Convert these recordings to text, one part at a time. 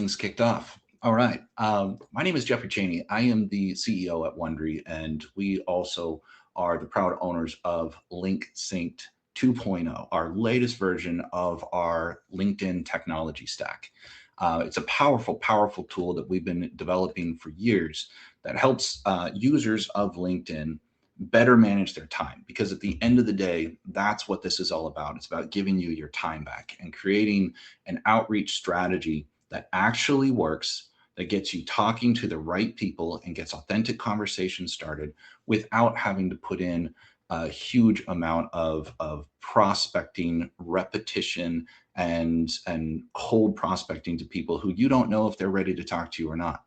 Things kicked off. All right. My name is Jeffrey Cheney. I am the CEO at Wondery, and we also are the proud owners of Link Synced 2.0, our latest version of our LinkedIn technology stack. It's a powerful, powerful tool that we've been developing for years that helps users of LinkedIn better manage their time. Because at the end of the day, that's what this is all about. It's about giving you your time back and creating an outreach strategy that actually works, that gets you talking to the right people and gets authentic conversations started without having to put in a huge amount of prospecting, repetition, and cold prospecting to people who you don't know if they're ready to talk to you or not.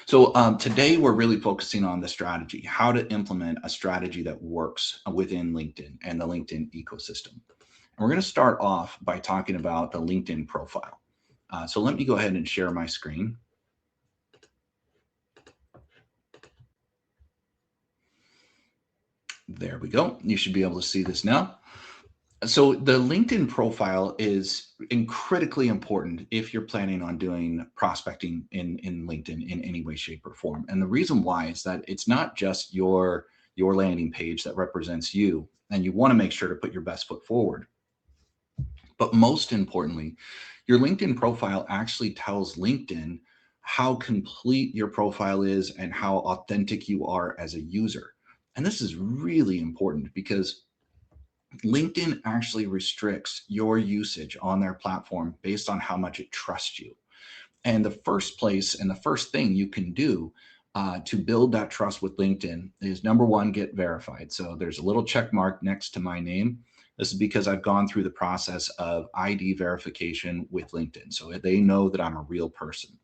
So today we're really focusing on the strategy, how to implement a strategy that works within LinkedIn and the LinkedIn ecosystem. And we're going to start off by talking about the LinkedIn profile. So let me go ahead and share my screen. There we go. You should be able to see this now. So the LinkedIn profile is critically important if you're planning on doing prospecting in LinkedIn in any way, shape, or form. And the reason why is that it's not just your landing page that represents you, and you want to make sure to put your best foot forward. But most importantly, your LinkedIn profile actually tells LinkedIn how complete your profile is and how authentic you are as a user. And this is really important because LinkedIn actually restricts your usage on their platform based on how much it trusts you. And the first place and the first thing you can do to build that trust with LinkedIn is number one, get verified. So there's a little check mark next to my name. This is because I've gone through the process of ID verification with LinkedIn. So they know that I'm a real person.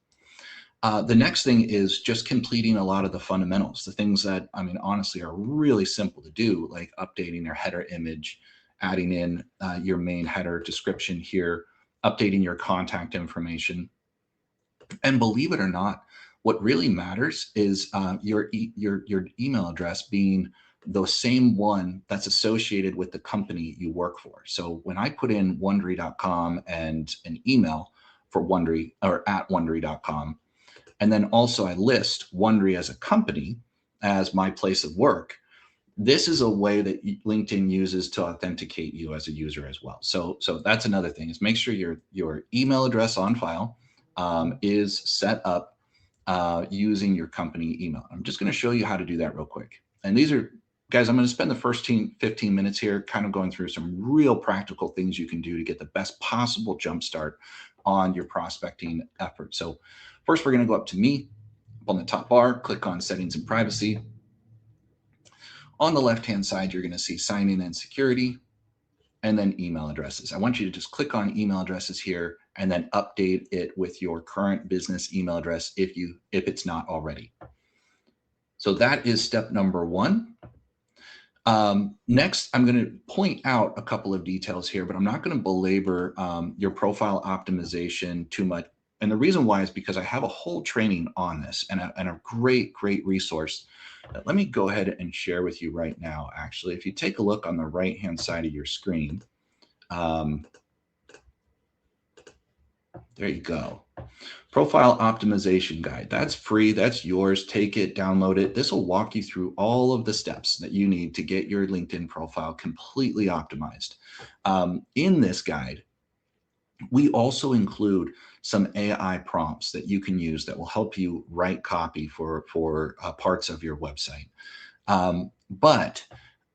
The next thing is just completing a lot of the fundamentals, the things that, I mean, honestly are really simple to do, like updating your header image, adding in your main header description here, updating your contact information. And believe it or not, what really matters is your email address being the same one that's associated with the company you work for. So when I put in Wondery.com and an email for Wondery or at Wondery.com, and then also I list Wondery as a company as my place of work, this is a way that LinkedIn uses to authenticate you as a user as well. So that's another thing, is make sure your email address on file is set up using your company email. I'm just going to show you how to do that real quick. And these are, guys, I'm going to spend the first 15 minutes here kind of going through some real practical things you can do to get the best possible jump start on your prospecting effort. So first, we're going to go up to me, up on the top bar, click on settings and privacy. On the left-hand side, you're going to see sign in and security, and then email addresses. I want you to just click on email addresses here and then update it with your current business email address if it's not already. So that is step number one. Next, I'm going to point out a couple of details here, but I'm not going to belabor your profile optimization too much. And the reason why is because I have a whole training on this and a great resource. Let me go ahead and share with you right now. Actually, if you take a look on the right-hand side of your screen, there you go. Profile optimization guide. That's free. That's yours. Take it, download it. This will walk you through all of the steps that you need to get your LinkedIn profile completely optimized. In this guide, we also include some AI prompts that you can use that will help you write copy for parts of your website. But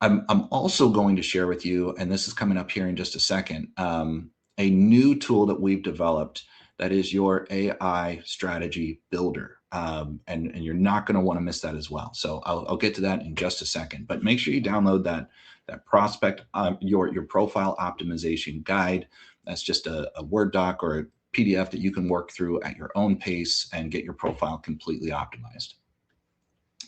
I'm also going to share with you, and this is coming up here in just a second, a new tool that we've developed that is your AI strategy builder. And you're not going to want to miss that as well. So I'll get to that in just a second, but make sure you download that prospect, your profile optimization guide. That's just a Word doc or a PDF that you can work through at your own pace and get your profile completely optimized.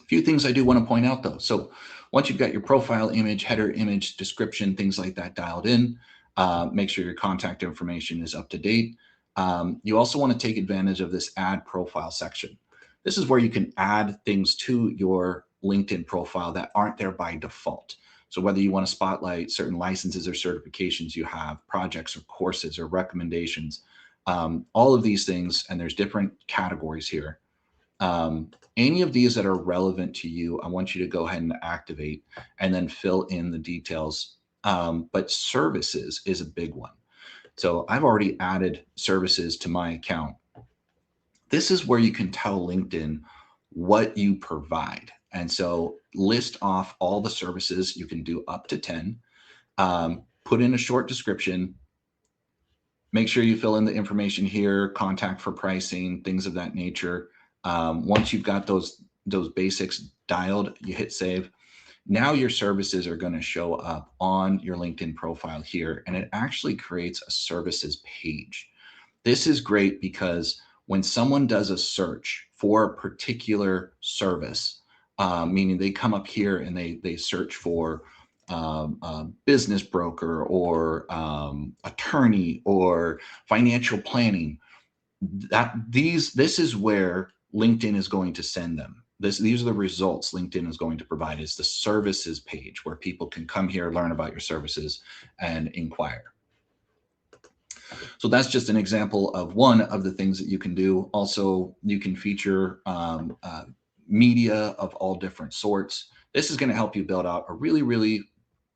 A few things I do want to point out though. So once you've got your profile image, header image, description, things like that dialed in, make sure your contact information is up to date. You also want to take advantage of this add profile section. This is where you can add things to your LinkedIn profile that aren't there by default. So whether you want to spotlight certain licenses or certifications you have, projects or courses or recommendations, All of these things, and there's different categories here. Any of these that are relevant to you, I want you to go ahead and activate and then fill in the details. But services is a big one. So I've already added services to my account. This is where you can tell LinkedIn what you provide. And so list off all the services. You can do up to 10. Put in a short description. Make sure you fill in the information here, contact for pricing, things of that nature. Once you've got those basics dialed, you hit save. Now your services are going to show up on your LinkedIn profile here, and it actually creates a services page. This is great because when someone does a search for a particular service, meaning they come up here and they search for a business broker or attorney or financial planning, this is where LinkedIn is going to send them. These are the results LinkedIn is going to provide, is the services page where people can come here, learn about your services, and inquire. So that's just an example of one of the things that you can do. Also, you can feature media of all different sorts. This is going to help you build out a really, really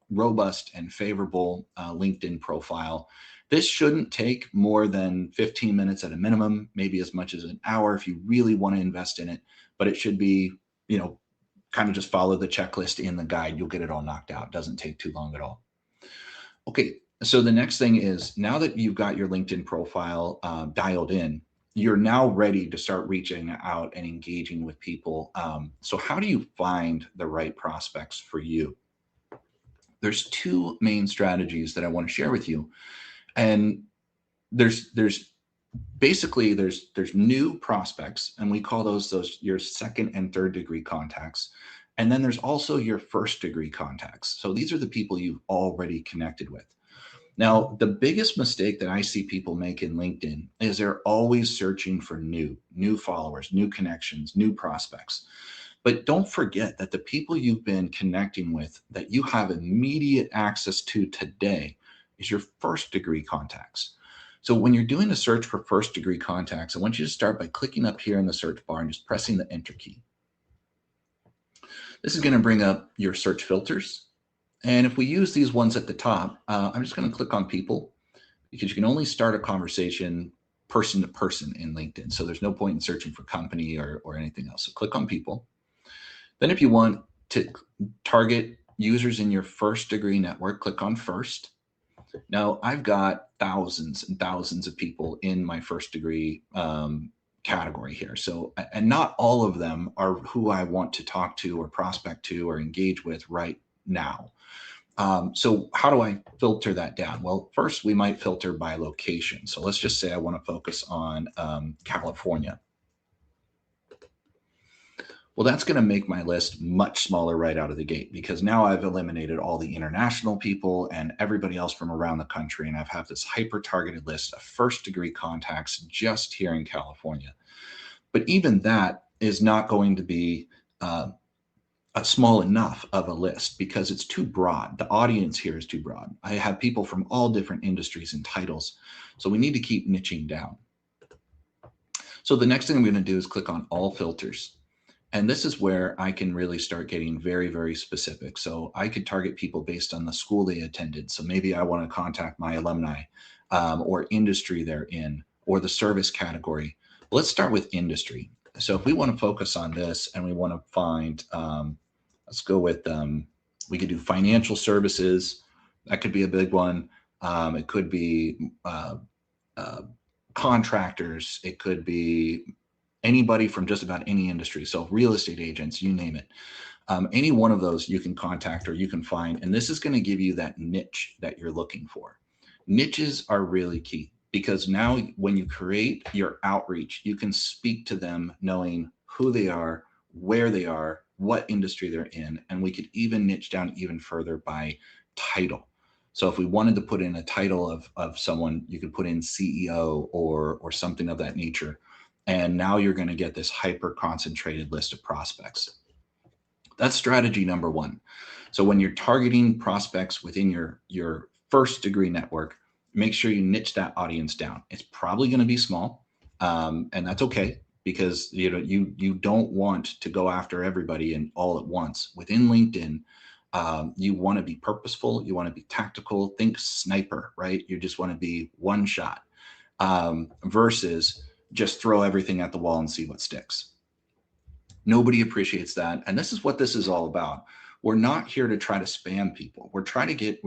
robust and favorable LinkedIn profile. This shouldn't take more than 15 minutes at a minimum, maybe as much as an hour if you really want to invest in it, but it should be, kind of just follow the checklist in the guide. You'll get it all knocked out. It doesn't take too long at all. Okay, so the next thing is, now that you've got your LinkedIn profile dialed in, you're now ready to start reaching out and engaging with people. So how do you find the right prospects for you? There's two main strategies that I want to share with you. And there's basically new prospects, and we call those your second and third degree contacts. And then there's also your first degree contacts. So these are the people you've already connected with. Now, the biggest mistake that I see people make in LinkedIn is they're always searching for new followers, new connections, new prospects. But don't forget that the people you've been connecting with that you have immediate access to today is your first degree contacts. So when you're doing a search for first degree contacts, I want you to start by clicking up here in the search bar and just pressing the enter key. This is going to bring up your search filters. And if we use these ones at the top, I'm just going to click on people, because you can only start a conversation person to person in LinkedIn. So there's no point in searching for company or anything else. So click on people. Then if you want to target users in your first degree network, click on first. Now I've got thousands and thousands of people in my first degree category here. So, and not all of them are who I want to talk to or prospect to or engage with right now. So how do I filter that down? Well, first we might filter by location. So let's just say I want to focus on California. Well, that's going to make my list much smaller right out of the gate, because now I've eliminated all the international people and everybody else from around the country. And I've had this hyper targeted list of first degree contacts just here in California. But even that is not going to be a small enough of a list, because it's too broad. The audience here is too broad. I have people from all different industries and titles. So we need to keep niching down. So the next thing I'm going to do is click on all filters. And this is where I can really start getting very, very specific. So I could target people based on the school they attended. So maybe I want to contact my alumni or industry they're in, or the service category. Let's start with industry. So if we want to focus on this and we want to find, let's go with, we could do financial services. That could be a big one. It could be contractors. It could be anybody from just about any industry. So real estate agents, you name it. Any one of those you can contact or you can find. And this is going to give you that niche that you're looking for. Niches are really key, because now when you create your outreach, you can speak to them knowing who they are, where they are, what industry they're in. And we could even niche down even further by title. So if we wanted to put in a title of someone, you could put in CEO or something of that nature. And now you're going to get this hyper concentrated list of prospects. That's strategy number one. So when you're targeting prospects within your first degree network, make sure you niche that audience down. It's probably going to be small, and that's okay, because you don't want to go after everybody and all at once. Within LinkedIn, you want to be purposeful. You want to be tactical. Think sniper, right? You just want to be one shot, versus just throw everything at the wall and see what sticks. Nobody appreciates that. And this is what this is all about. We're not here to try to spam people. We're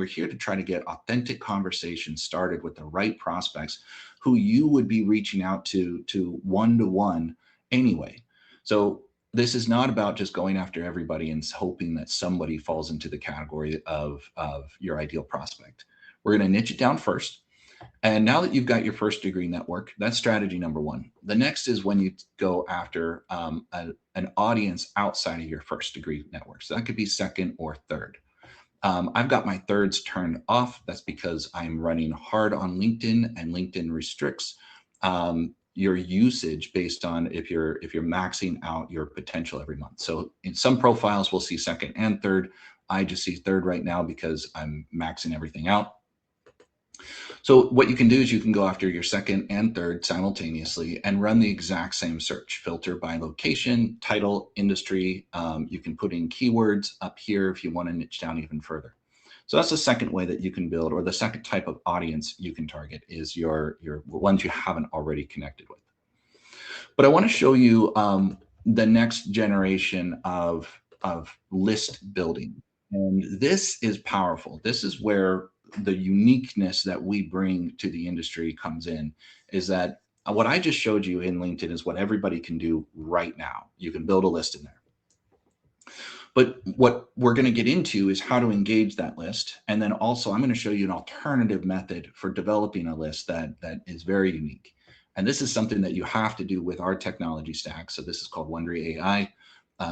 here to try to get authentic conversations started with the right prospects who you would be reaching out to one-to-one anyway. So this is not about just going after everybody and hoping that somebody falls into the category of your ideal prospect. We're going to niche it down first. And now that you've got your first degree network, that's strategy number one. The next is when you go after an audience outside of your first degree network. So that could be second or third. I've got my thirds turned off. That's because I'm running hard on LinkedIn, and LinkedIn restricts your usage based on if you're maxing out your potential every month. So in some profiles, we'll see second and third. I just see third right now because I'm maxing everything out. So what you can do is you can go after your second and third simultaneously and run the exact same search. Filter by location, title, industry. You can put in keywords up here if you want to niche down even further. So that's the second way that you can build, or the second type of audience you can target, is your ones you haven't already connected with. But I want to show you the next generation of list building. And this is powerful. This is where the uniqueness that we bring to the industry comes in, is that what I just showed you in LinkedIn is what everybody can do right now. You can build a list in there. But what we're going to get into is how to engage that list. And then also I'm going to show you an alternative method for developing a list that is very unique. And this is something that you have to do with our technology stack. So this is called Wondery AI.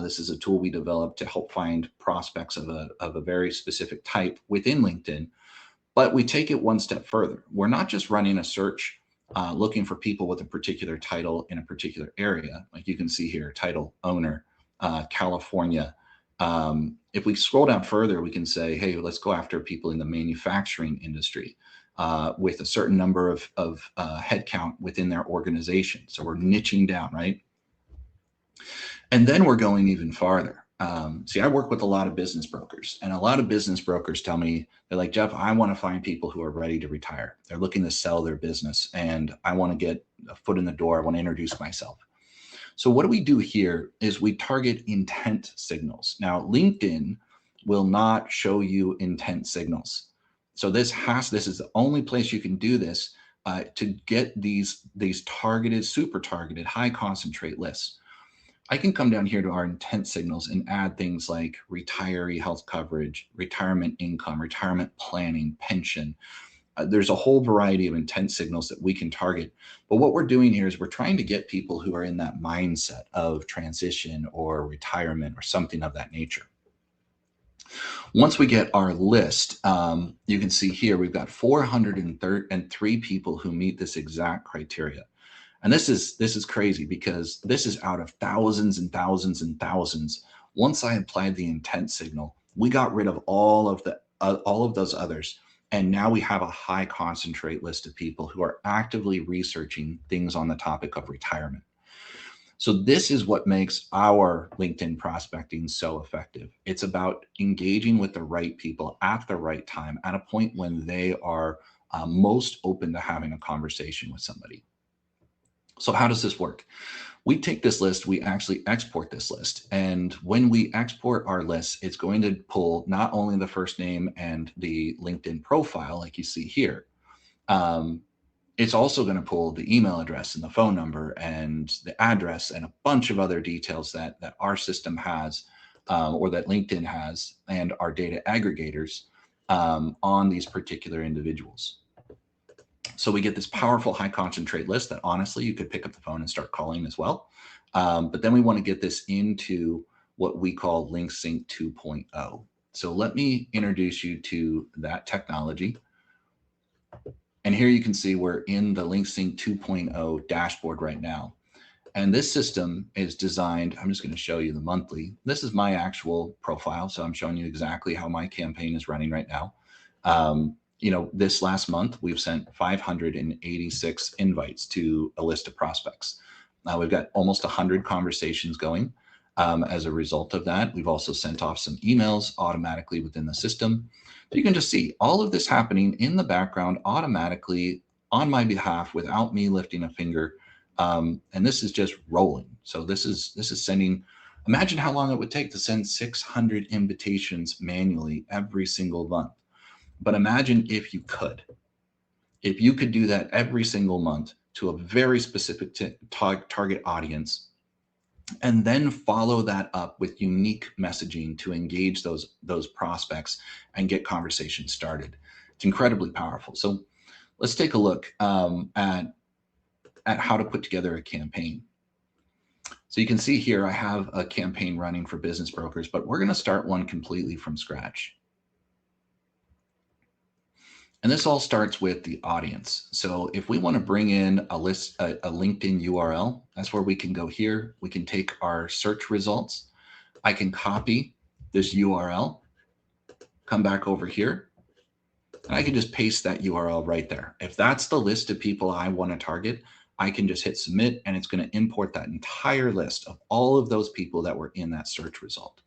This is a tool we developed to help find prospects of a very specific type within LinkedIn. But we take it one step further. We're not just running a search looking for people with a particular title in a particular area. Like you can see here, title, owner, California. If we scroll down further, we can say, hey, let's go after people in the manufacturing industry with a certain number of headcount within their organization. So we're niching down, right? And then we're going even farther. See, I work with a lot of business brokers, and a lot of business brokers tell me, they're like, Jeff, I want to find people who are ready to retire. They're looking to sell their business, and I want to get a foot in the door. I want to introduce myself. So what do we do here is we target intent signals. Now, LinkedIn will not show you intent signals. So this is the only place you can do this to get these targeted, super targeted, high concentrate lists. I can come down here to our intent signals and add things like retiree health coverage, retirement income, retirement planning, pension. There's a whole variety of intent signals that we can target. But what we're doing here is we're trying to get people who are in that mindset of transition or retirement or something of that nature. Once we get our list, you can see here we've got 403 people who meet this exact criteria. And this is crazy, because this is out of thousands and thousands and thousands. Once I applied the intent signal, we got rid of all of those others. And now we have a high concentrate list of people who are actively researching things on the topic of retirement. So this is what makes our LinkedIn prospecting so effective. It's about engaging with the right people at the right time, at a point when they are most open to having a conversation with somebody. So how does this work? We take this list, we actually export this list. And when we export our list, it's going to pull not only the first name and the LinkedIn profile, like you see here, it's also going to pull the email address and the phone number and the address and a bunch of other details that our system has, or that LinkedIn has, and our data aggregators on these particular individuals. So we get this powerful high concentrate list that honestly you could pick up the phone and start calling as well. But then we want to get this into what we call Link Sync 2.0. So let me introduce you to that technology. And here you can see we're in the Link Sync 2.0 dashboard right now. And this system is designed, I'm just going to show you the monthly. This is my actual profile. So I'm showing you exactly how my campaign is running right now. this last month, we've sent 586 invites to a list of prospects. We've got almost 100 conversations going. As a result of that, we've also sent off some emails automatically within the system. So you can just see all of this happening in the background automatically on my behalf without me lifting a finger. And this is just rolling. So this is sending. Imagine how long it would take to send 600 invitations manually every single month. But imagine if you could do that every single month to a very specific target audience, and then follow that up with unique messaging to engage those prospects and get conversations started. It's incredibly powerful. So let's take a look at how to put together a campaign. So you can see here I have a campaign running for business brokers, but we're going to start one completely from scratch. And this all starts with the audience. So if we want to bring in a list, a LinkedIn URL, that's where we can go here. We can take our search results. I can copy this URL, come back over here, and I can just paste that URL right there. If that's the list of people I want to target, I can just hit submit, and it's going to import that entire list of all of those people that were in that search result.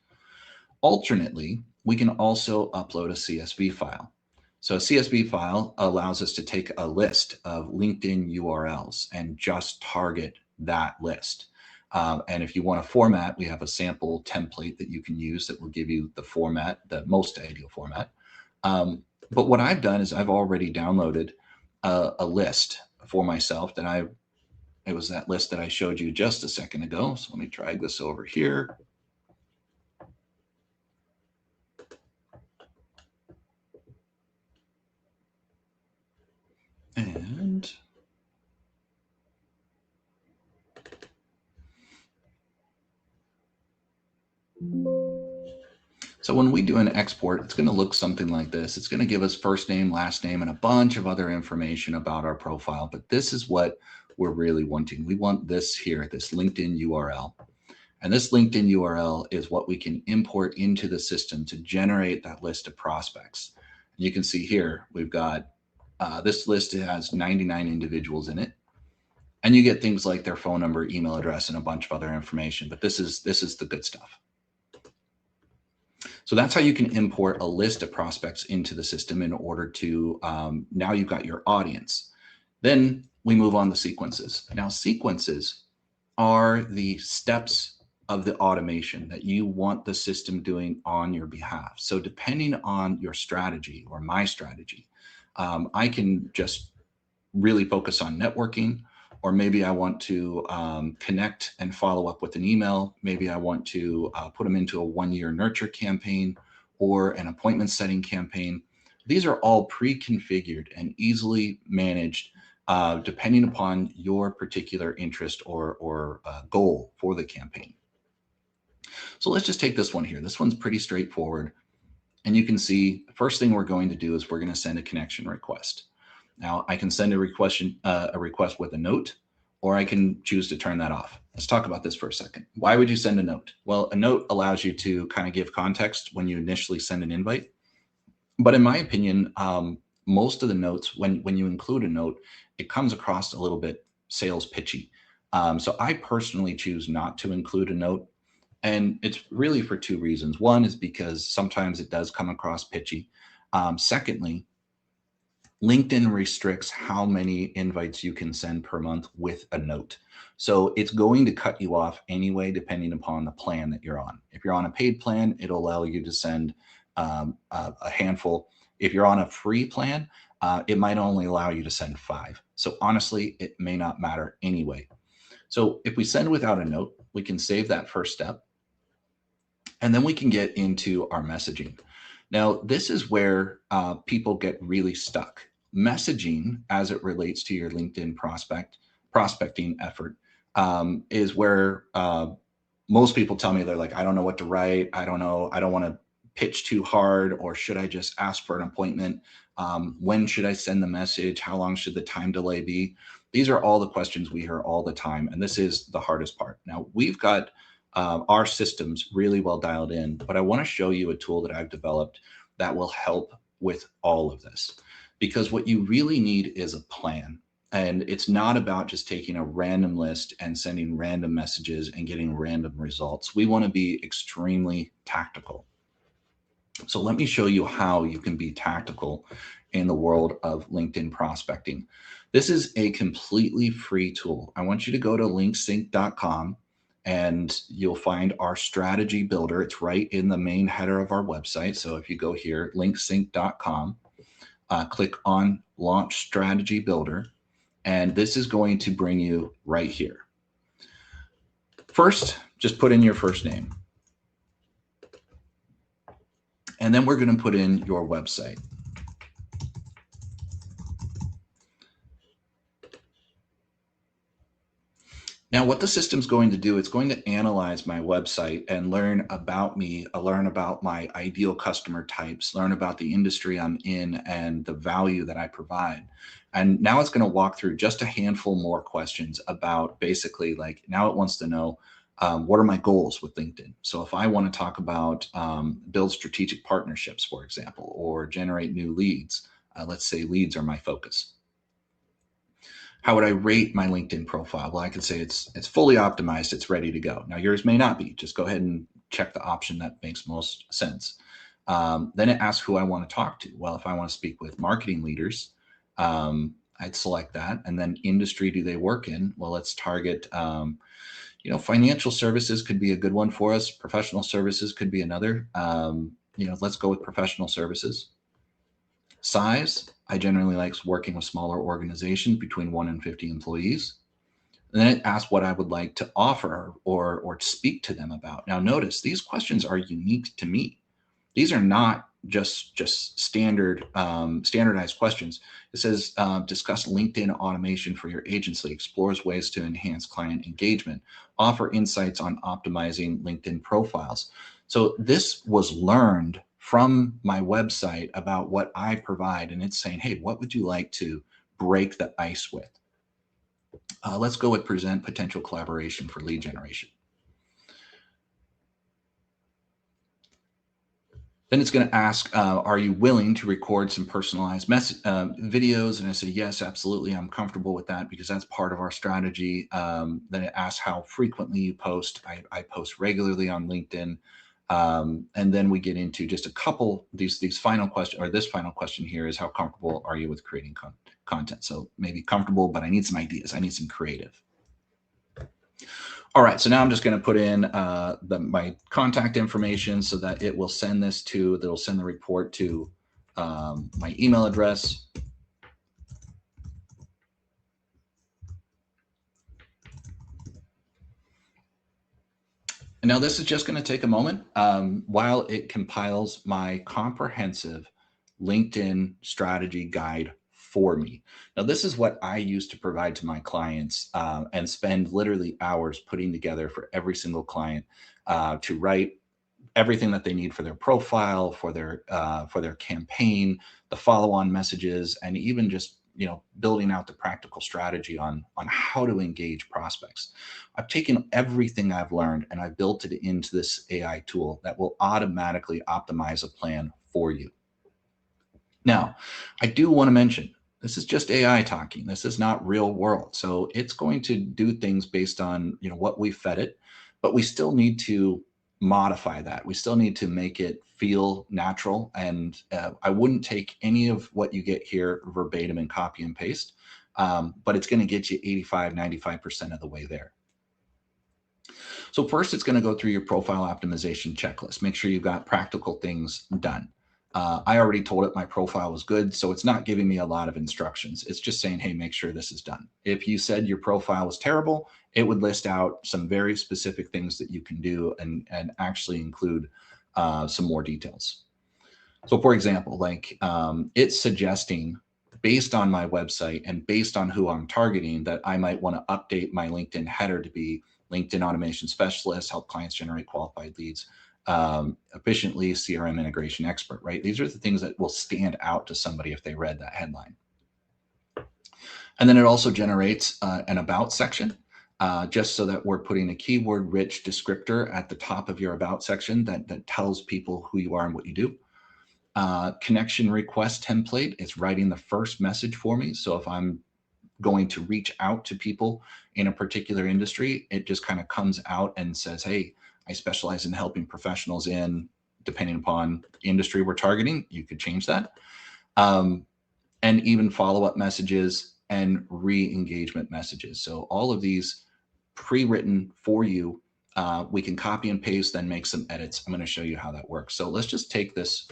Alternately, we can also upload a CSV file. So a CSV file allows us to take a list of LinkedIn URLs and just target that list. And if you want a format, we have a sample template that you can use that will give you the format, the most ideal format. But what I've done is I've already downloaded a list for myself it was that list that I showed you just a second ago. So let me drag this over here. And so when we do an export, it's going to look something like this. It's going to give us first name, last name, and a bunch of other information about our profile. But this is what we're really wanting. We want this here, this LinkedIn URL. And this LinkedIn URL is what we can import into the system to generate that list of prospects. And you can see here, we've got this list has 99 individuals in it. And you get things like their phone number, email address, and a bunch of other information. But this is the good stuff. So that's how you can import a list of prospects into the system in order to, now you've got your audience. Then we move on to sequences. Now, sequences are the steps of the automation that you want the system doing on your behalf. So depending on your strategy or my strategy, I can just really focus on networking, or maybe I want to connect and follow up with an email. Maybe I want to put them into a 1-year nurture campaign or an appointment setting campaign. These are all pre-configured and easily managed depending upon your particular interest or goal for the campaign. So let's just take this one here. This one's pretty straightforward. And you can see the first thing we're going to do is we're going to send a connection request. Now I can send a request with a note, or I can choose to turn that off. Let's talk about this for a second. Why would you send a note? Well, a note allows you to kind of give context when you initially send an invite. But in my opinion, most of the notes, when you include a note, it comes across a little bit sales pitchy. So I personally choose not to include a note. And it's really for two reasons. One is because sometimes it does come across pitchy. Secondly, LinkedIn restricts how many invites you can send per month with a note. So it's going to cut you off anyway, depending upon the plan that you're on. If you're on a paid plan, it'll allow you to send a handful. If you're on a free plan, it might only allow you to send 5. So honestly, it may not matter anyway. So if we send without a note, we can save that first step. And then we can get into our messaging. Now, this is where people get really stuck. Messaging, as it relates to your LinkedIn prospecting effort, is where most people tell me, they're like, I don't know what to write. I don't know. I don't want to pitch too hard, or should I just ask for an appointment? When should I send the message? How long should the time delay be? These are all the questions we hear all the time. And this is the hardest part. Now, we've got our systems really well dialed in, but I want to show you a tool that I've developed that will help with all of this. because what you really need is a plan. And it's not about just taking a random list and sending random messages and getting random results. We want to be extremely tactical. So let me show you how you can be tactical in the world of LinkedIn prospecting. This is a completely free tool. I want you to go to linksync.com and you'll find our strategy builder. It's right in the main header of our website. So if you go here, linksync.com, click on Launch Strategy Builder, and this is going to bring you right here. First, just put in your first name. And then we're going to put in your website. Now, what the system's going to do, it's going to analyze my website and learn about me, learn about my ideal customer types, learn about the industry I'm in and the value that I provide. And now it's going to walk through just a handful more questions about basically like, now it wants to know, what are my goals with LinkedIn? So if I want to talk about build strategic partnerships, for example, or generate new leads, let's say leads are my focus. How would I rate my LinkedIn profile? Well, I could say it's fully optimized, it's ready to go. Now yours may not be. Just go ahead and check the option that makes most sense. Then it asks who I want to talk to. Well, if I want to speak with marketing leaders, I'd select that. And then industry do they work in? Well, let's target, financial services could be a good one for us. Professional services could be another. Let's go with professional services. Size, I generally like working with smaller organizations between 1 and 50 employees. And then it asks what I would like to offer or speak to them about. Now notice these questions are unique to me. These are not just standardized questions. It says discuss LinkedIn automation for your agency, explores ways to enhance client engagement, offer insights on optimizing LinkedIn profiles. So this was learned from my website about what I provide, and it's saying, hey, what would you like to break the ice with? Let's go with present potential collaboration for lead generation. Then it's going to ask, are you willing to record some personalized videos? And I say, yes, absolutely. I'm comfortable with that because that's part of our strategy. Then it asks how frequently you post. I post regularly on LinkedIn. And then we get into just a couple, these final questions, or this final question here is how comfortable are you with creating content? So maybe comfortable, but I need some ideas. I need some creative. All right, so now I'm just going to put in my contact information so that it will send the report to my email address. And now this is just going to take a moment while it compiles my comprehensive LinkedIn strategy guide for me. Now, this is what I use to provide to my clients and spend literally hours putting together for every single client to write everything that they need for their profile, for their campaign, the follow-on messages, and even just building out the practical strategy on how to engage prospects. I've taken everything I've learned and I've built it into this AI tool that will automatically optimize a plan for you. Now, I do want to mention, this is just AI talking. This is not real world. So it's going to do things based on what we fed it, but we still need to modify that. We still need to make it feel natural. And I wouldn't take any of what you get here verbatim and copy and paste, but it's going to get you 85, 95% of the way there. So first, it's going to go through your profile optimization checklist. Make sure you've got practical things done. I already told it my profile was good, so it's not giving me a lot of instructions. It's just saying, hey, make sure this is done. If you said your profile was terrible, it would list out some very specific things that you can do and actually include some more details. So for example, like it's suggesting based on my website and based on who I'm targeting that I might want to update my LinkedIn header to be LinkedIn automation specialist, help clients generate qualified leads efficiently, CRM integration expert, right? These are the things that will stand out to somebody if they read that headline. And then it also generates an about section, just so that we're putting a keyword rich descriptor at the top of your about section that tells people who you are and what you do. Connection request template. It's writing the first message for me. So if I'm going to reach out to people in a particular industry, it just kind of comes out and says, hey, I specialize in helping professionals in, depending upon the industry we're targeting, you could change that. And even follow-up messages and re-engagement messages. So all of these pre-written for you. We can copy and paste, then make some edits. I'm going to show you how that works. So let's just take this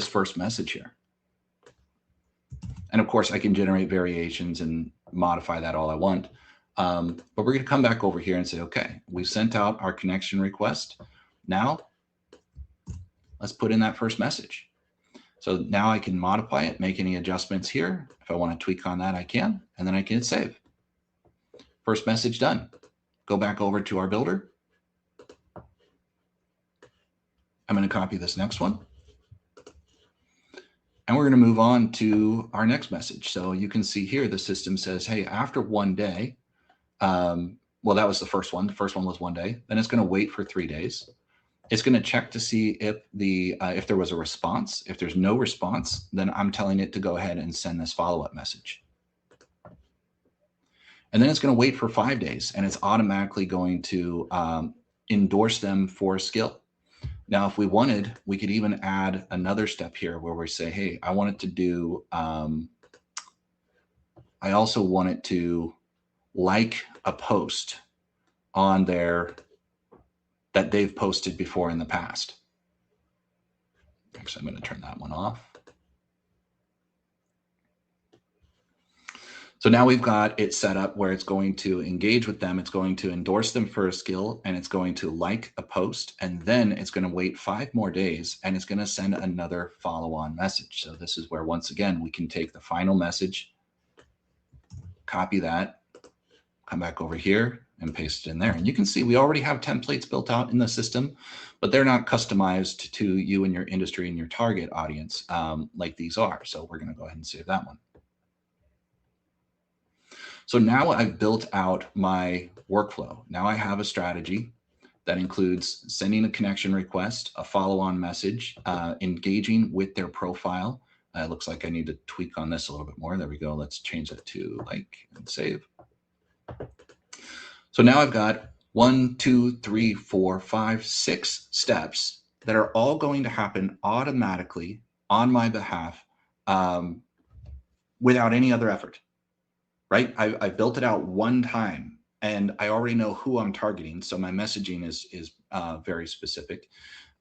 first message here. And of course, I can generate variations and modify that all I want. But we're going to come back over here and say, okay, we sent out our connection request. Now, let's put in that first message. So now I can modify it, make any adjustments here. If I want to tweak on that, I can, and then I can hit save. First message done. Go back over to our builder. I'm going to copy this next one. And we're going to move on to our next message. So you can see here, the system says, hey, after 1 day, well, that was the first one. The first one was 1 day. Then it's going to wait for 3 days. It's going to check to see if there was a response. If there's no response, then I'm telling it to go ahead and send this follow-up message. And then it's going to wait for 5 days, and it's automatically going to endorse them for a skill. Now, if we wanted, we could even add another step here where we say, hey, I want it to do, I also want it to like a post on their, that they've posted before in the past. Actually, I'm going to turn that one off. So now we've got it set up where it's going to engage with them. It's going to endorse them for a skill, and it's going to like a post, and then it's going to wait 5 more days, and it's going to send another follow-on message. So this is where, once again, we can take the final message, copy that, come back over here and paste it in there. And you can see we already have templates built out in the system, but they're not customized to you and your industry and your target audience like these are. So we're going to go ahead and save that one. So now I've built out my workflow. Now I have a strategy that includes sending a connection request, a follow-on message, engaging with their profile. It looks like I need to tweak on this a little bit more. There we go. Let's change that to like and save. So now I've got 1, 2, 3, 4, 5, 6 steps that are all going to happen automatically on my behalf without any other effort. Right? I built it out one time, and I already know who I'm targeting. So my messaging is very specific.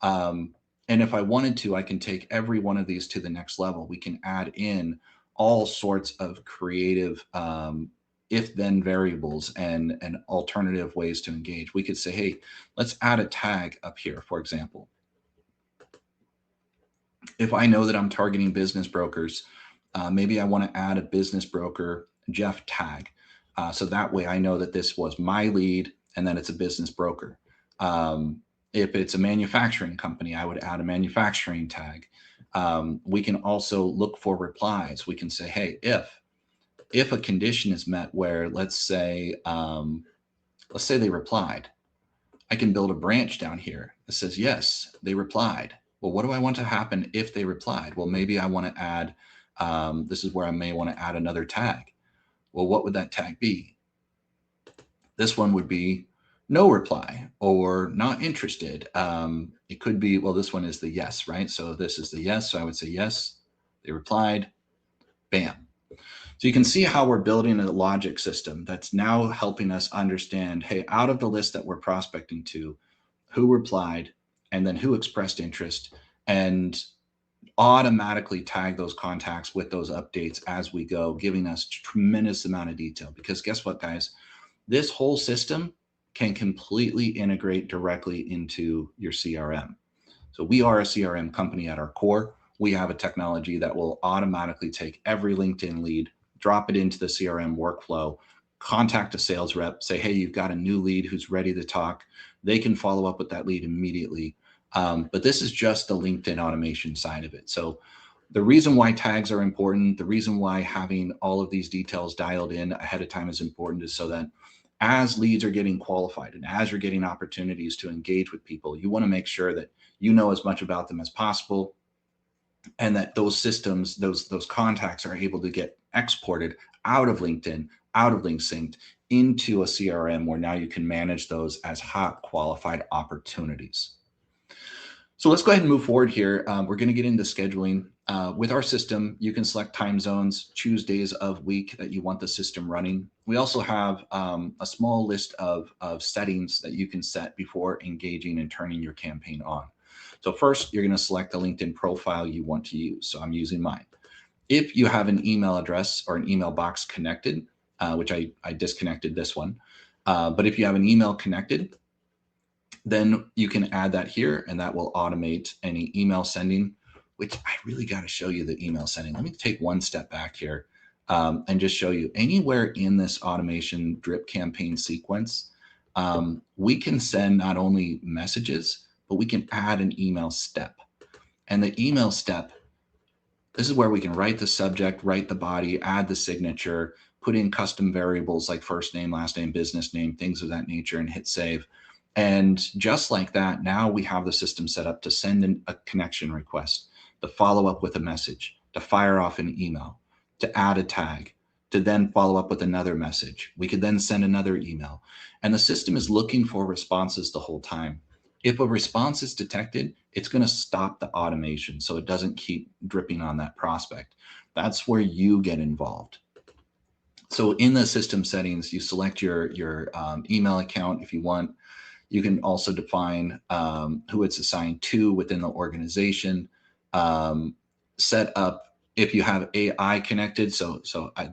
And if I wanted to, I can take every one of these to the next level. We can add in all sorts of creative if-then variables and alternative ways to engage. We could say, hey, let's add a tag up here, for example. If I know that I'm targeting business brokers, maybe I want to add a business broker Jeff tag. So that way I know that this was my lead and that it's a business broker. If it's a manufacturing company, I would add a manufacturing tag. We can also look for replies. We can say, hey, if a condition is met where, let's say they replied, I can build a branch down here that says, yes, they replied. Well, what do I want to happen if they replied? Well, maybe I want to add, this is where I may want to add another tag. Well, what would that tag be? This one would be no reply or not interested. It could be, well, this one is the yes, right? So this is the yes. So I would say yes, they replied, bam. So you can see how we're building a logic system that's now helping us understand, hey, out of the list that we're prospecting to, who replied and then who expressed interest, and automatically tag those contacts with those updates as we go, giving us tremendous amount of detail. Because guess what, guys? This whole system can completely integrate directly into your CRM. So we are a CRM company at our core. We have a technology that will automatically take every LinkedIn lead, drop it into the CRM workflow, contact a sales rep, say, hey, you've got a new lead who's ready to talk. They can follow up with that lead immediately. But this is just the LinkedIn automation side of it. So the reason why tags are important, the reason why having all of these details dialed in ahead of time is important, is so that as leads are getting qualified and as you're getting opportunities to engage with people, you want to make sure that you know as much about them as possible. and that those systems, those contacts are able to get exported out of LinkedIn, out of LinkedIn into a CRM where now you can manage those as hot qualified opportunities. So let's go ahead and move forward here. We're going to get into scheduling. With our system, you can select time zones, choose days of week that you want the system running. We also have a small list of settings that you can set before engaging and turning your campaign on. So first, you're going to select the LinkedIn profile you want to use. So I'm using mine. If you have an email address or an email box connected, which I disconnected this one, but if you have an email connected, then you can add that here and that will automate any email sending, which I really got to show you the email sending. Let me take one step back here and just show you anywhere in this automation drip campaign sequence. We can send not only messages, but we can add an email step. And the email step, this is where we can write the subject, write the body, add the signature, put in custom variables like first name, last name, business name, things of that nature, and hit save. And just like that, now we have the system set up to send in a connection request, to follow up with a message, to fire off an email, to add a tag, to then follow up with another message. We could then send another email. And the system is looking for responses the whole time. If a response is detected, it's going to stop the automation so it doesn't keep dripping on that prospect. That's where you get involved. So in the system settings, you select your email account if you want. You can also define who it's assigned to within the organization. Set up if you have AI connected. This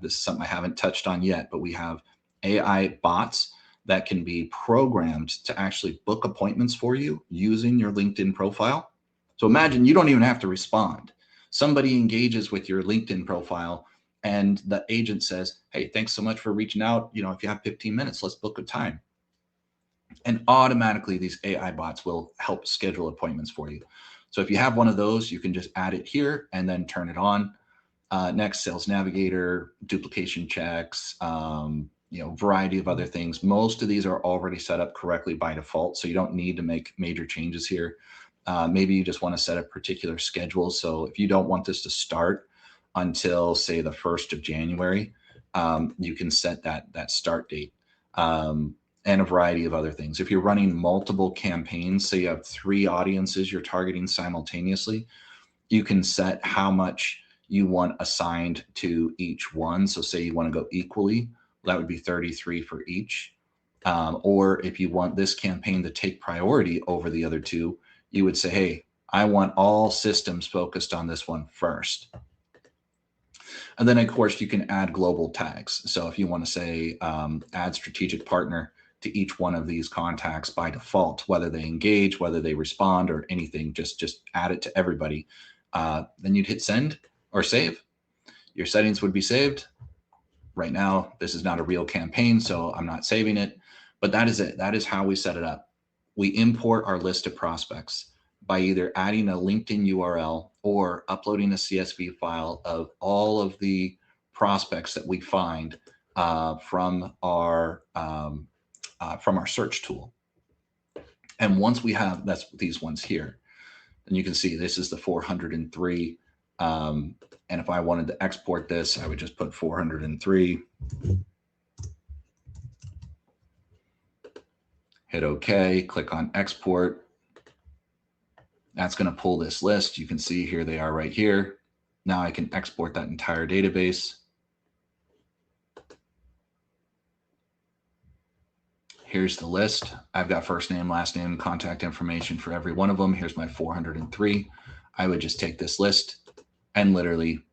is something I haven't touched on yet, but we have AI bots that can be programmed to actually book appointments for you using your LinkedIn profile. So imagine you don't even have to respond. Somebody engages with your LinkedIn profile and the agent says, hey, thanks so much for reaching out. You know, if you have 15 minutes, let's book a time. And automatically these AI bots will help schedule appointments for you. So if you have one of those, you can just add it here and then turn it on. Next, Sales Navigator, duplication checks, variety of other things. Most of these are already set up correctly by default, so you don't need to make major changes here. Maybe you just want to set a particular schedule. So if you don't want this to start until, say, the 1st of January, you can set that start date. And a variety of other things. If you're running multiple campaigns, say you have 3 audiences you're targeting simultaneously, you can set how much you want assigned to each one. So say you want to go equally, that would be 33 for each. Or if you want this campaign to take priority over the other 2, you would say, hey, I want all systems focused on this one first. And then, of course, you can add global tags. So if you want to say add strategic partner to each one of these contacts by default, whether they engage, whether they respond or anything, just add it to everybody. Then you'd hit send or save. Your settings would be saved. Right now, this is not a real campaign, so I'm not saving it, but that is it. That is how we set it up. We import our list of prospects by either adding a LinkedIn URL or uploading a CSV file of all of the prospects that we find from our search tool. And once we have, that's these ones here, then you can see this is the 403. And if I wanted to export this, I would just put 403. Hit OK, click on export. That's going to pull this list. You can see here they are right here. Now I can export that entire database. Here's the list. I've got first name, last name, contact information for every one of them. Here's my 403. I would just take this list and literally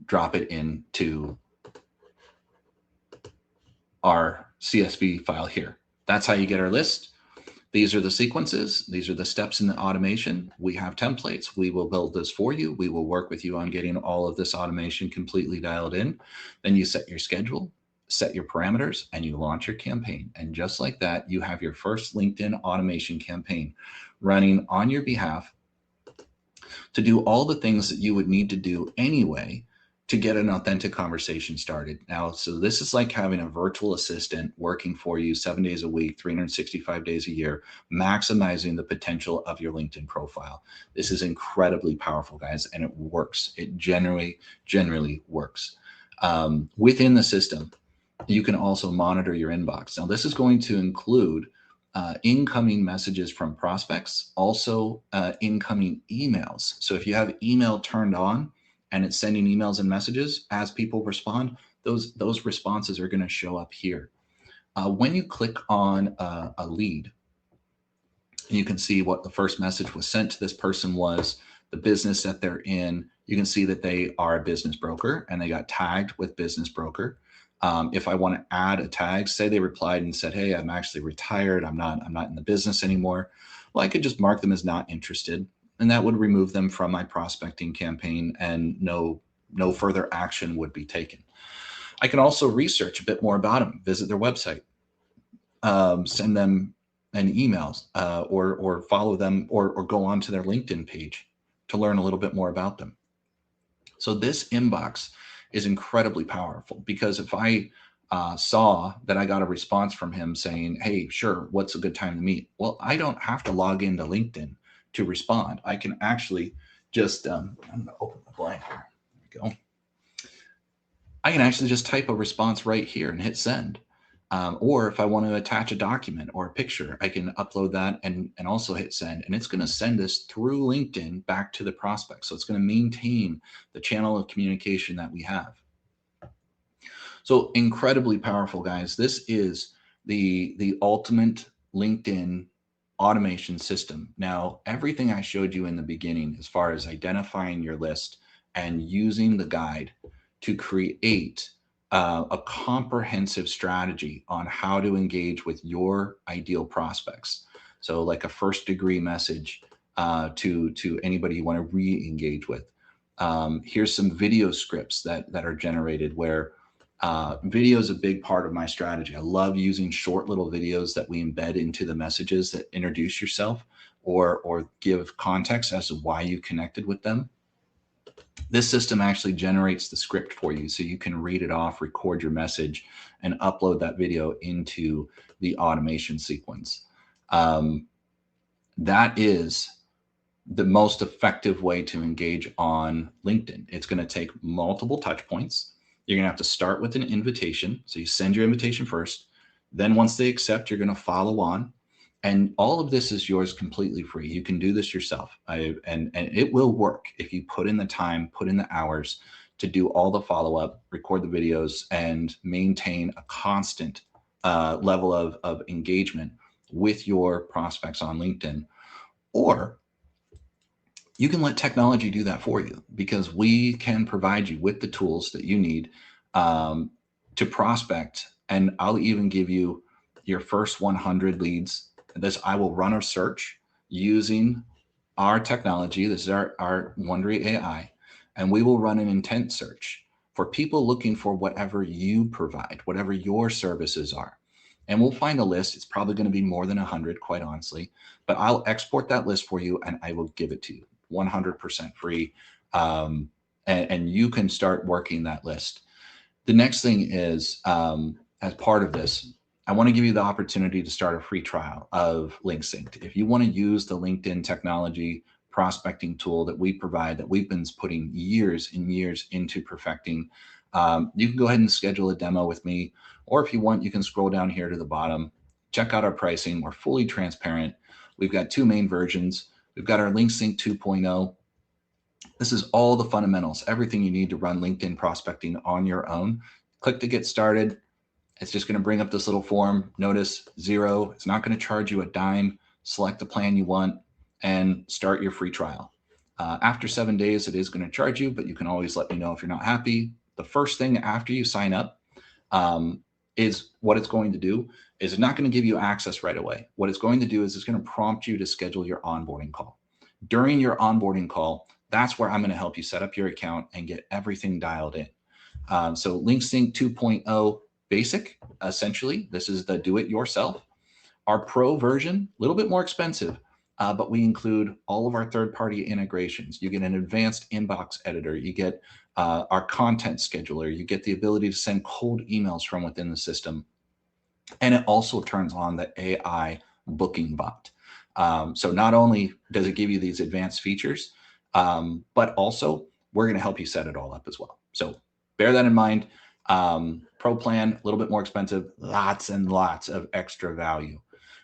drop it into our CSV file here. That's how you get our list. These are the sequences. These are the steps in the automation. We have templates. We will build this for you. We will work with you on getting all of this automation completely dialed in. Then you set your schedule, set your parameters, and you launch your campaign. And just like that, you have your first LinkedIn automation campaign running on your behalf to do all the things that you would need to do anyway to get an authentic conversation started. Now, so this is like having a virtual assistant working for you 7 days a week, 365 days a year, maximizing the potential of your LinkedIn profile. This is incredibly powerful, guys, and it works. It generally works. Within the system, you can also monitor your inbox. Now, this is going to include incoming messages from prospects, also incoming emails. So if you have email turned on, and it's sending emails and messages as people respond, those responses are going to show up here. When you click on a lead, you can see what the first message was sent to this person was, the business that they're in. You can see that they are a business broker and they got tagged with business broker. If I want to add a tag, say they replied and said, "Hey, I'm actually retired. I'm not in the business anymore." Well, I could just mark them as not interested, and that would remove them from my prospecting campaign, and no further action would be taken. I can also research a bit more about them, visit their website, send them an email, or follow them, or go onto their LinkedIn page to learn a little bit more about them. So this inbox is incredibly powerful, because if I saw that I got a response from him saying, "Hey, sure, what's a good time to meet?" Well, I don't have to log into LinkedIn to respond. I can actually just, I'm going to open the blank here. There we go. I can actually just type a response right here and hit send. Or if I want to attach a document or a picture, I can upload that and also hit send. And it's going to send this through LinkedIn back to the prospect. So it's going to maintain the channel of communication that we have. So incredibly powerful, guys. This is the ultimate LinkedIn automation system. Now, everything I showed you in the beginning, as far as identifying your list and using the guide to create a comprehensive strategy on how to engage with your ideal prospects. So like a first degree message to anybody you want to re-engage with. Here's some video scripts that are generated where video is a big part of my strategy. I love using short little videos that we embed into the messages that introduce yourself or give context as to why you connected with them. This system actually generates the script for you, so you can read it off, record your message, and upload that video into the automation sequence. That is the most effective way to engage on LinkedIn. It's going to take multiple touch points. You're going to have to start with an invitation. So you send your invitation first. Then once they accept, you're going to follow on. And all of this is yours completely free. You can do this yourself. And it will work if you put in the time, put in the hours to do all the follow-up, record the videos, and maintain a constant level of engagement with your prospects on LinkedIn. Or you can let technology do that for you, because we can provide you with the tools that you need to prospect. And I'll even give you your first 100 leads. I will run a search using our technology. This is our Wondery AI, and we will run an intent search for people looking for whatever you provide, whatever your services are. And we'll find a list. It's probably going to be more than 100, quite honestly, but I'll export that list for you and I will give it to you 100% free. And you can start working that list. The next thing is, as part of this, I want to give you the opportunity to start a free trial of LinkSync. If you want to use the LinkedIn technology prospecting tool that we provide, that we've been putting years and years into perfecting, you can go ahead and schedule a demo with me. Or if you want, you can scroll down here to the bottom, check out our pricing. We're fully transparent. We've got two main versions. We've got our LinkSync 2.0. This is all the fundamentals, everything you need to run LinkedIn prospecting on your own. Click to get started. It's just going to bring up this little form. Notice 0. It's not going to charge you a dime. Select the plan you want and start your free trial. After 7 days, it is going to charge you, but you can always let me know if you're not happy. The first thing after you sign up is what it's going to do is it's not going to give you access right away. What it's going to do is it's going to prompt you to schedule your onboarding call. During your onboarding call, that's where I'm going to help you set up your account and get everything dialed in. So LinkSync 2.0 Basic, essentially, this is the do-it-yourself. Our Pro version, a little bit more expensive, but we include all of our third-party integrations. You get an advanced inbox editor. You get our content scheduler. You get the ability to send cold emails from within the system. And it also turns on the AI booking bot. So not only does it give you these advanced features, but also we're going to help you set it all up as well. So bear that in mind. Pro plan, a little bit more expensive, lots and lots of extra value.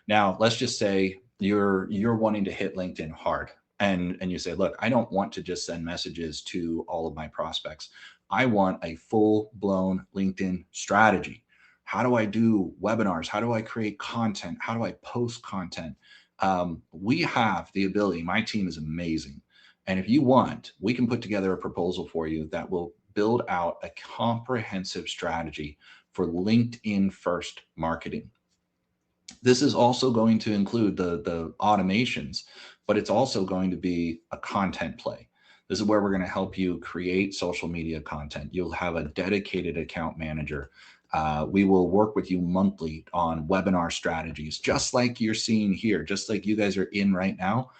Now, let's just say you're wanting to hit LinkedIn hard, and you say, look, I don't want to just send messages to all of my prospects. I want a full-blown LinkedIn strategy. How do I do webinars? How do I create content? How do I post content? We have the ability. My team is amazing. And if you want, we can put together a proposal for you that will build out a comprehensive strategy for LinkedIn first marketing. This is also going to include the automations, but it's also going to be a content play. This is where we're going to help you create social media content. You'll have a dedicated account manager. We will work with you monthly on webinar strategies, just like you're seeing here, just like you guys are in right now.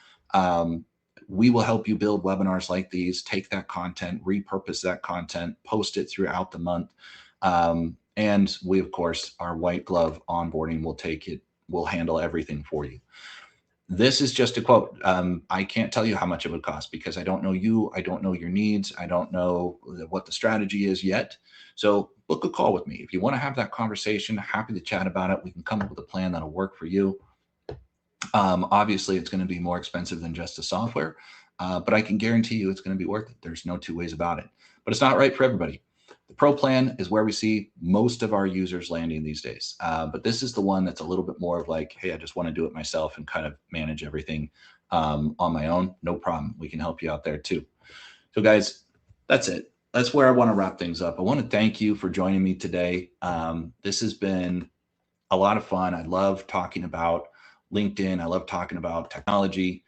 We will help you build webinars like these, take that content, repurpose that content, post it throughout the month. And we, of course, our white glove onboarding will take it, we'll handle everything for you. This is just a quote. I can't tell you how much it would cost because I don't know you. I don't know your needs. I don't know what the strategy is yet. So book a call with me. If you want to have that conversation, happy to chat about it. We can come up with a plan that'll work for you. Obviously, it's going to be more expensive than just the software, but I can guarantee you it's going to be worth it. There's no two ways about it, but it's not right for everybody. The pro plan is where we see most of our users landing these days. But this is the one that's a little bit more of like, hey, I just want to do it myself and kind of manage everything on my own. No problem. We can help you out there too. So guys, that's it. That's where I want to wrap things up. I want to thank you for joining me today. This has been a lot of fun. I love talking about LinkedIn. I love talking about technology.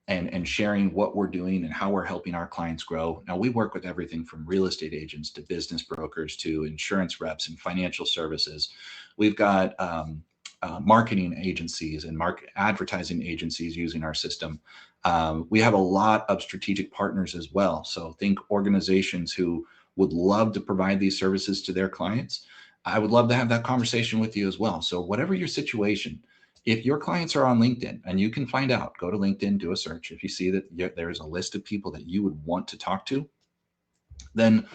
And sharing what we're doing and how we're helping our clients grow. Now, we work with everything from real estate agents to business brokers to insurance reps and financial services. We've got marketing agencies and advertising agencies using our system. We have a lot of strategic partners as well. So think organizations who would love to provide these services to their clients. I would love to have that conversation with you as well. So whatever your situation, if your clients are on LinkedIn, and you can find out, go to LinkedIn, do a search. If you see that there's a list of people that you would want to talk to, then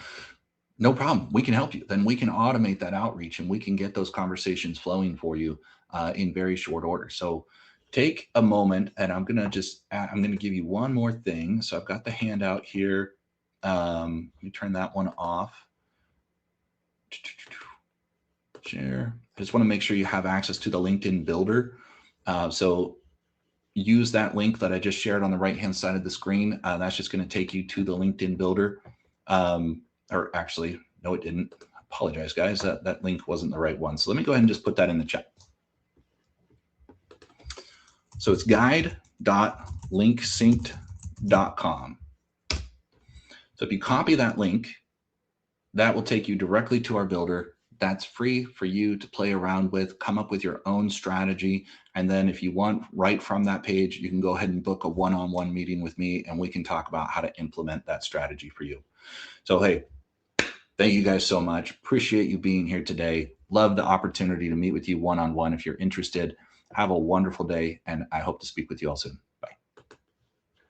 no problem. We can help you. Then we can automate that outreach and we can get those conversations flowing for you in very short order. So take a moment, and I'm going to give you one more thing. So I've got the handout here. Let me turn that one off. Share. I just want to make sure you have access to the LinkedIn Builder. So use that link that I just shared on the right-hand side of the screen. That's just going to take you to the LinkedIn Builder. Or actually, no, it didn't. Apologize, guys. That link wasn't the right one. So let me go ahead and just put that in the chat. So it's guide.linksynced.com. So if you copy that link, that will take you directly to our builder. That's free for you to play around with, come up with your own strategy. And then if you want, right from that page, you can go ahead and book a one-on-one meeting with me and we can talk about how to implement that strategy for you. So, hey, thank you guys so much. Appreciate you being here today. Love the opportunity to meet with you one-on-one. If you're interested, have a wonderful day, and I hope to speak with you all soon.